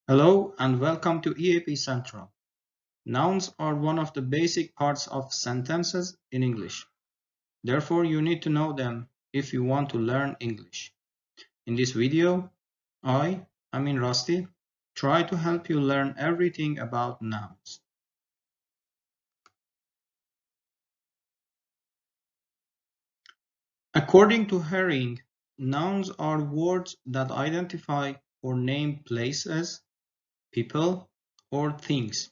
Hello and welcome to EAP Central. Nouns are one of the basic parts of sentences in English. Therefore, you need to know them if you want to learn English. In this video, I mean Rusty, try to help you learn everything about nouns. According to Herring, nouns are words that identify or name places, people, or things.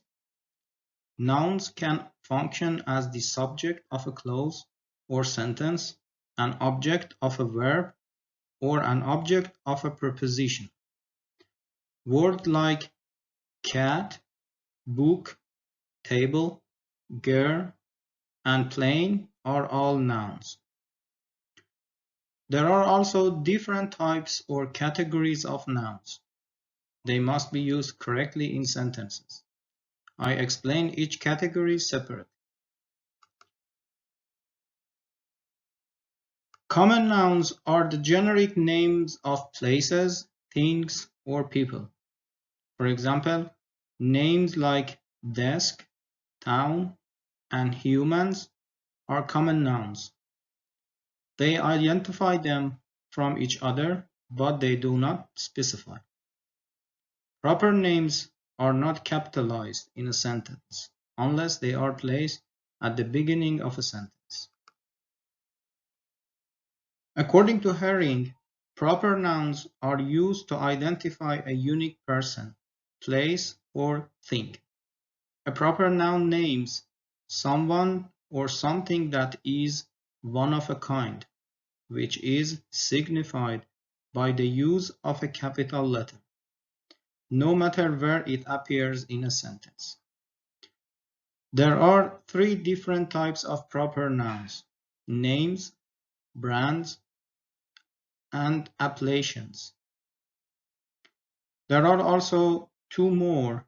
Nouns can function as the subject of a clause or sentence, an object of a verb, or an object of a preposition. Words like cat, book, table, girl, and plane are all nouns. There are also different types or categories of nouns. They must be used correctly in sentences. I explain each category separately. Common nouns are the generic names of places, things, or people. For example, names like desk, town, and humans are common nouns. They identify them from each other, but they do not specify. Proper names are not capitalized in a sentence unless they are placed at the beginning of a sentence. According to Herring, proper nouns are used to identify a unique person, place, or thing. A proper noun names someone or something that is one of a kind, which is signified by the use of a capital letter, no matter where it appears in a sentence. There are three different types of proper nouns: names, brands, and appellations. There are also two more,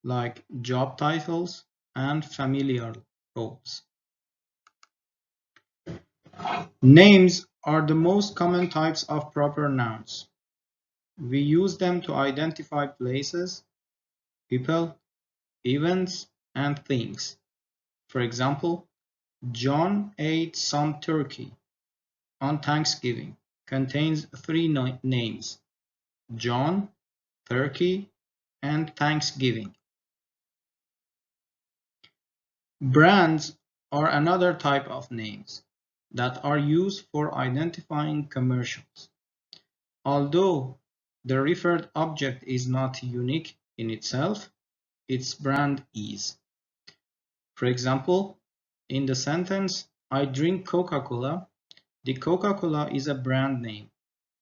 like job titles and familiar roles. Names are the most common types of proper nouns. We use them to identify places, people, events, and things. For example, John ate some turkey on Thanksgiving contains three names: John, turkey, and Thanksgiving. Brands are another type of names that are used for identifying commercials. Although the referred object is not unique in itself, its brand is. For example, in the sentence, I drink Coca-Cola, the Coca-Cola is a brand name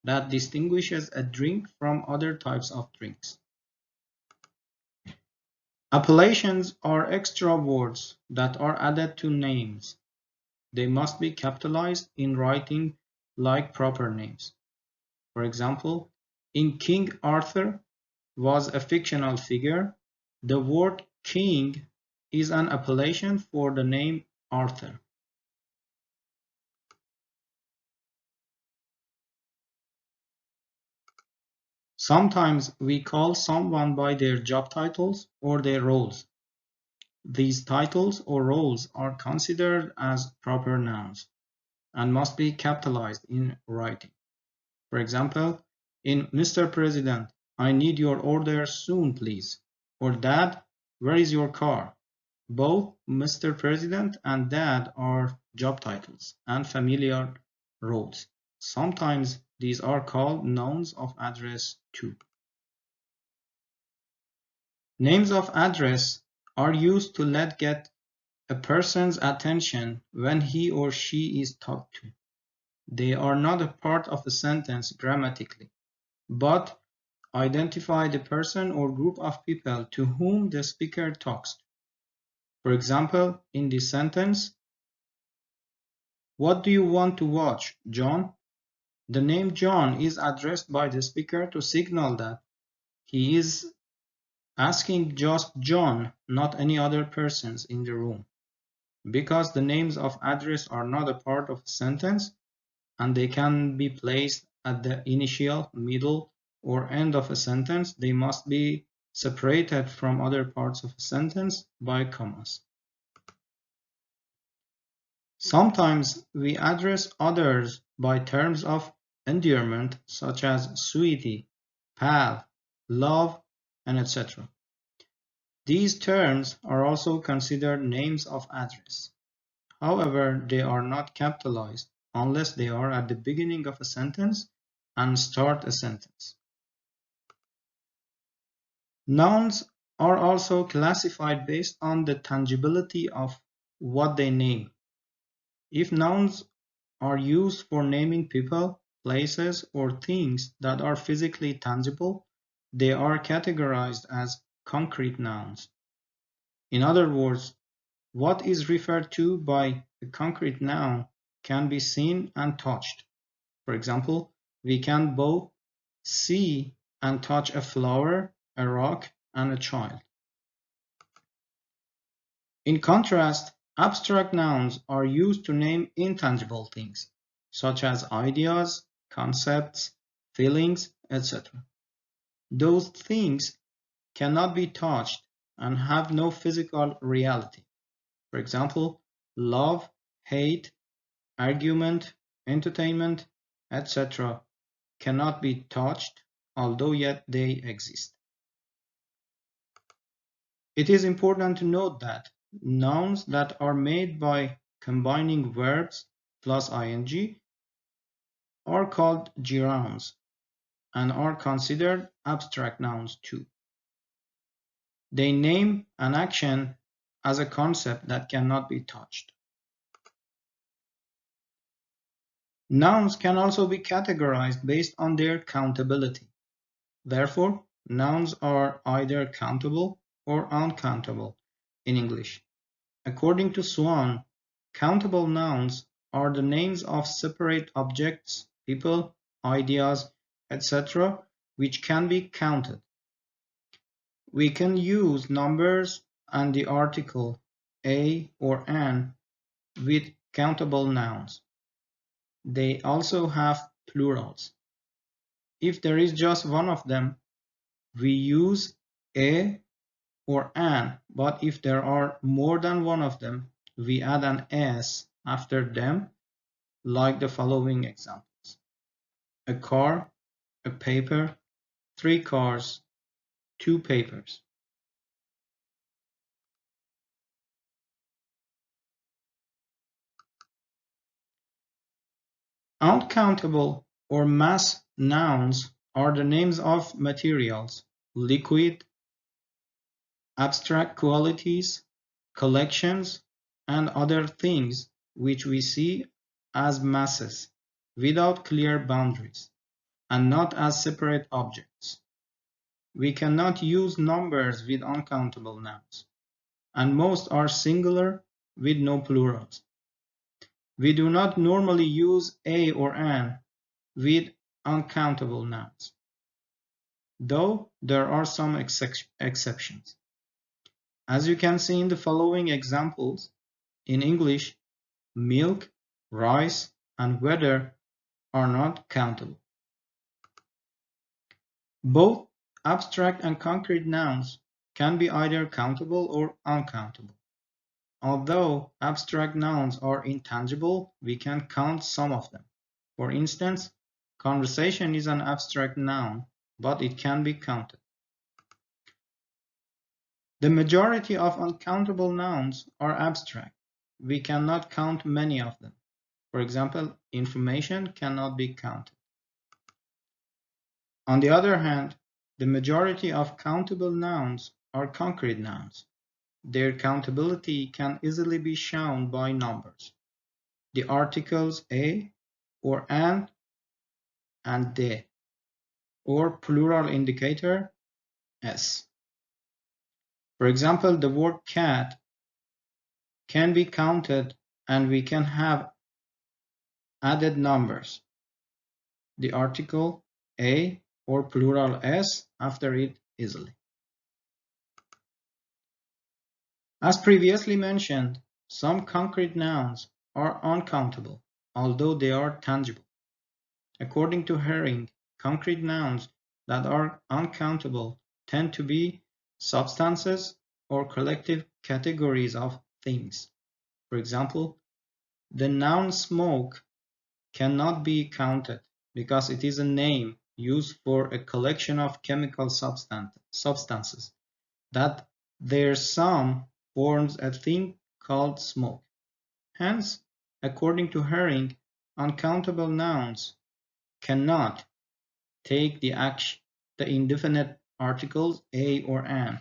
that distinguishes a drink from other types of drinks. Appellations are extra words that are added to names. They must be capitalized in writing like proper names. For example, in King Arthur was a fictional figure, the word king is an appellation for the name Arthur. Sometimes we call someone by their job titles or their roles. These titles or roles are considered as proper nouns and must be capitalized in writing. For example, in Mr. President, I need your order soon, please. Or Dad, where is your car? Both Mr. President and Dad are job titles and familiar roles. Sometimes these are called nouns of address too. Names of address are used to get a person's attention when he or she is talked to. They are not a part of a sentence grammatically, but identify the person or group of people to whom the speaker talks to. For example, in this sentence, what do you want to watch, John? The name John is addressed by the speaker to signal that he is asking just John, not any other persons in the room. Because the names of address are not a part of a sentence and they can be placed at the initial, middle, or end of a sentence, they must be separated from other parts of a sentence by commas. Sometimes we address others by terms of endearment such as sweetie, pal, love, and etc. These terms are also considered names of address. However, they are not capitalized unless they are at the beginning of a sentence and start a sentence. Nouns are also classified based on the tangibility of what they name. If nouns are used for naming people, places, or things that are physically tangible, they are categorized as concrete nouns. In other words, what is referred to by a concrete noun can be seen and touched. For example, we can both see and touch a flower, a rock, and a child. In contrast, abstract nouns are used to name intangible things, such as ideas, concepts, feelings, etc. Those things cannot be touched and have no physical reality. For example, love, hate, argument, entertainment, etc. cannot be touched, although yet they exist. It is important to note that nouns that are made by combining verbs plus ing are called gerunds and are considered abstract nouns too. They name an action as a concept that cannot be touched. Nouns can also be categorized based on their countability. Therefore, nouns are either countable or uncountable in English. According to Swan, countable nouns are the names of separate objects, people, ideas, etc., which can be counted. We can use numbers and the article a or an with countable nouns. They also have plurals. If there is just one of them, we use a or an, but if there are more than one of them, we add an s after them, like the following examples: a car, a paper, 3 cars, 2 papers. Uncountable or mass nouns are the names of materials, liquid, abstract qualities, collections, and other things which we see as masses without clear boundaries and not as separate objects. We cannot use numbers with uncountable nouns, and most are singular with no plurals. We do not normally use a or an with uncountable nouns, though there are some exceptions. As you can see in the following examples, in English, milk, rice, and weather are not countable. Both abstract and concrete nouns can be either countable or uncountable. Although abstract nouns are intangible, we can count some of them. For instance, conversation is an abstract noun, but it can be counted. The majority of uncountable nouns are abstract. We cannot count many of them. For example, information cannot be counted. On the other hand, the majority of countable nouns are concrete nouns. Their countability can easily be shown by numbers. The articles a or an and de, or plural indicator s. For example, the word cat can be counted and we can have added numbers. The article a or plural s after it easily. As previously mentioned, some concrete nouns are uncountable, although they are tangible. According to Herring, concrete nouns that are uncountable tend to be substances or collective categories of things. For example, the noun smoke cannot be counted because it is a name used for a collection of chemical substances that their sum forms a thing called smoke. Hence, according to Herring, uncountable nouns cannot take the indefinite articles a or an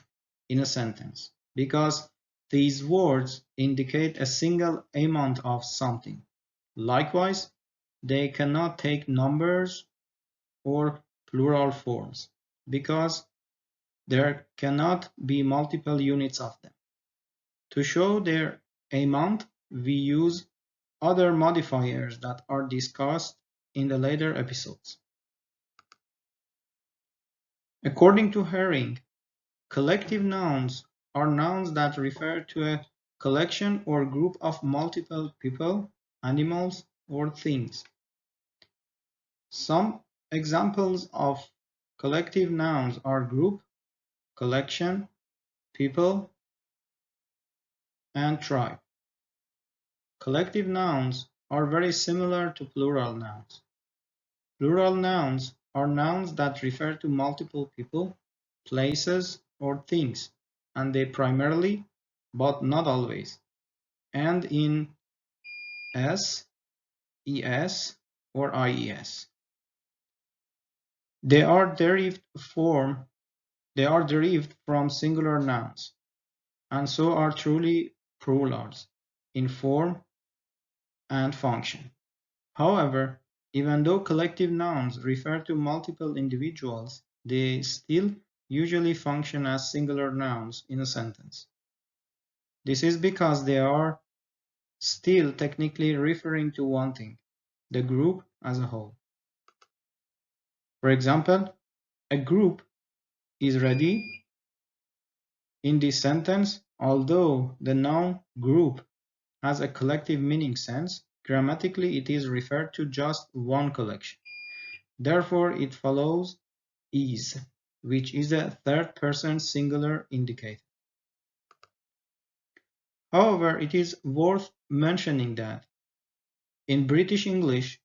in a sentence because these words indicate a single amount of something. Likewise, they cannot take numbers or plural forms because there cannot be multiple units of them. To show their amount, we use other modifiers that are discussed in the later episodes. According to Herring, collective nouns are nouns that refer to a collection or group of multiple people, animals, or things. Some examples of collective nouns are group, collection, people, and tribe. Collective nouns are very similar to plural nouns. Plural nouns are nouns that refer to multiple people, places, or things, and they primarily, but not always, end in s, es, or ies. They are derived from singular nouns, and so are truly plurals in form and function. However, even though collective nouns refer to multiple individuals, they still usually function as singular nouns in a sentence. This is because they are still technically referring to one thing, the group as a whole. For example, a group is ready in this sentence, although the noun group has a collective meaning sense, grammatically it is referred to just one collection. Therefore, it follows is, which is a third-person singular indicator. However, it is worth mentioning that in British English,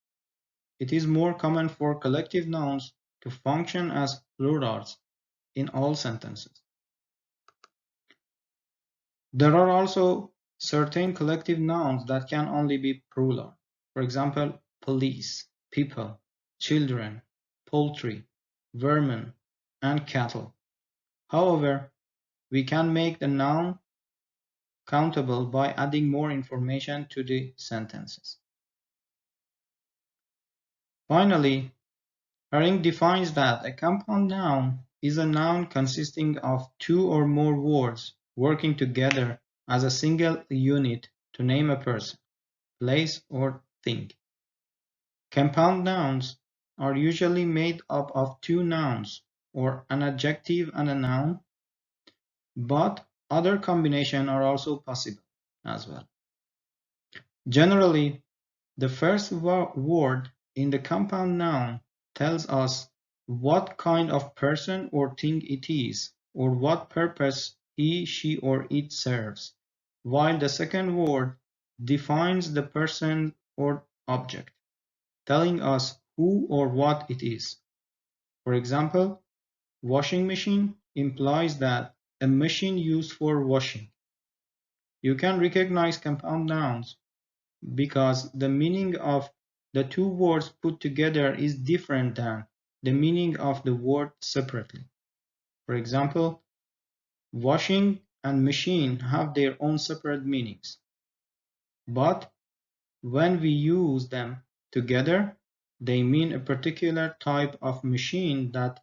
it is more common for collective nouns to function as plurals in all sentences. There are also certain collective nouns that can only be plural. For example, police, people, children, poultry, vermin, and cattle. However, we can make the noun countable by adding more information to the sentences. Finally, Herring defines that a compound noun is a noun consisting of two or more words working together as a single unit to name a person, place, or thing. Compound nouns are usually made up of two nouns, or an adjective and a noun, but other combinations are also possible as well. Generally, the first word in the compound noun tells us what kind of person or thing it is, or what purpose he, she, or it serves, while the second word defines the person or object, telling us who or what it is. For example, washing machine implies that a machine used for washing. You can recognize compound nouns because the meaning of the two words put together is different than the meaning of the word separately. For example, washing and machine have their own separate meanings, but when we use them together, they mean a particular type of machine that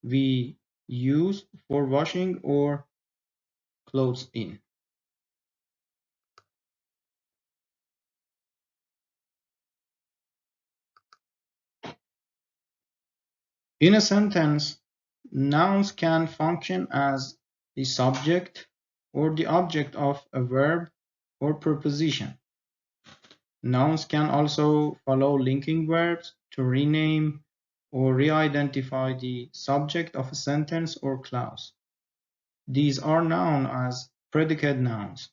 we use for washing or clothes in. In a sentence, nouns can function as the subject or the object of a verb or preposition. Nouns can also follow linking verbs to rename or re-identify the subject of a sentence or clause. These are known as predicate nouns.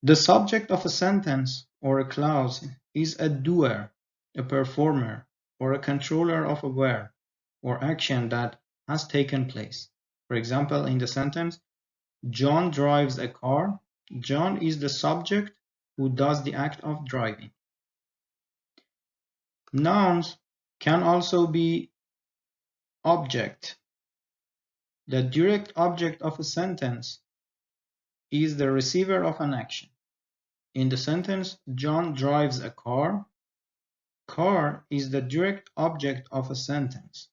The subject of a sentence or a clause is a doer, a performer, or a controller of a verb or action that has taken place. For example, in the sentence, John drives a car. John is the subject who does the act of driving. Nouns can also be object. The direct object of a sentence is the receiver of an action. In the sentence, John drives a car. Car is the direct object of a sentence,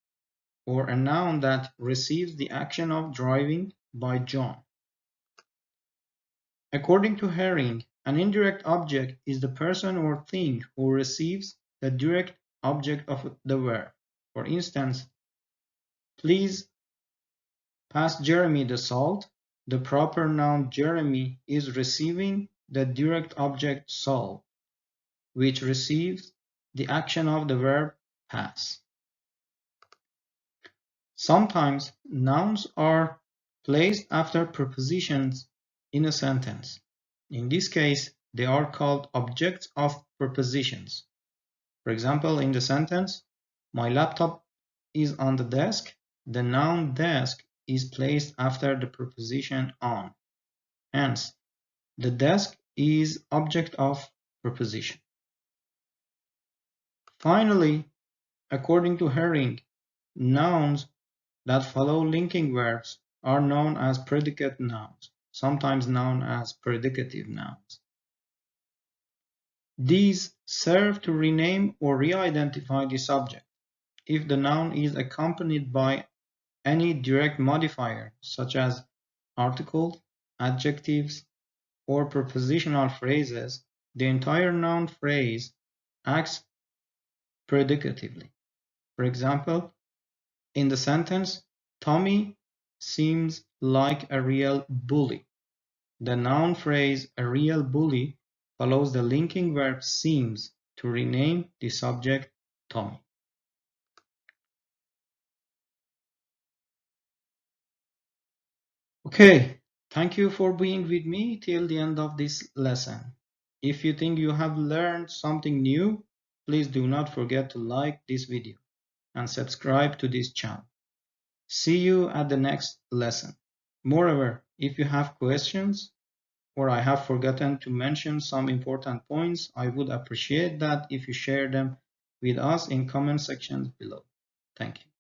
or a noun that receives the action of driving by John. According to Herring, an indirect object is the person or thing who receives the direct object of the verb. For instance, please pass Jeremy the salt. The proper noun Jeremy is receiving the direct object salt, which receives the action of the verb pass. Sometimes nouns are placed after prepositions in a sentence. In this case, they are called objects of prepositions. For example, in the sentence, my laptop is on the desk, the noun desk is placed after the preposition on. Hence, the desk is object of preposition. Finally, according to Herring, nouns that follow linking verbs are known as predicate nouns, sometimes known as predicative nouns. These serve to rename or re-identify the subject. If the noun is accompanied by any direct modifier, such as articles, adjectives, or prepositional phrases, the entire noun phrase acts predicatively. For example, in the sentence, Tommy seems like a real bully. The noun phrase a real bully follows the linking verb seems to rename the subject Tommy. Okay, thank you for being with me till the end of this lesson. If you think you have learned something new, please do not forget to like this video and subscribe to this channel. See you at the next lesson. Moreover, if you have questions or I have forgotten to mention some important points, I would appreciate that if you share them with us in comment sections below. Thank you.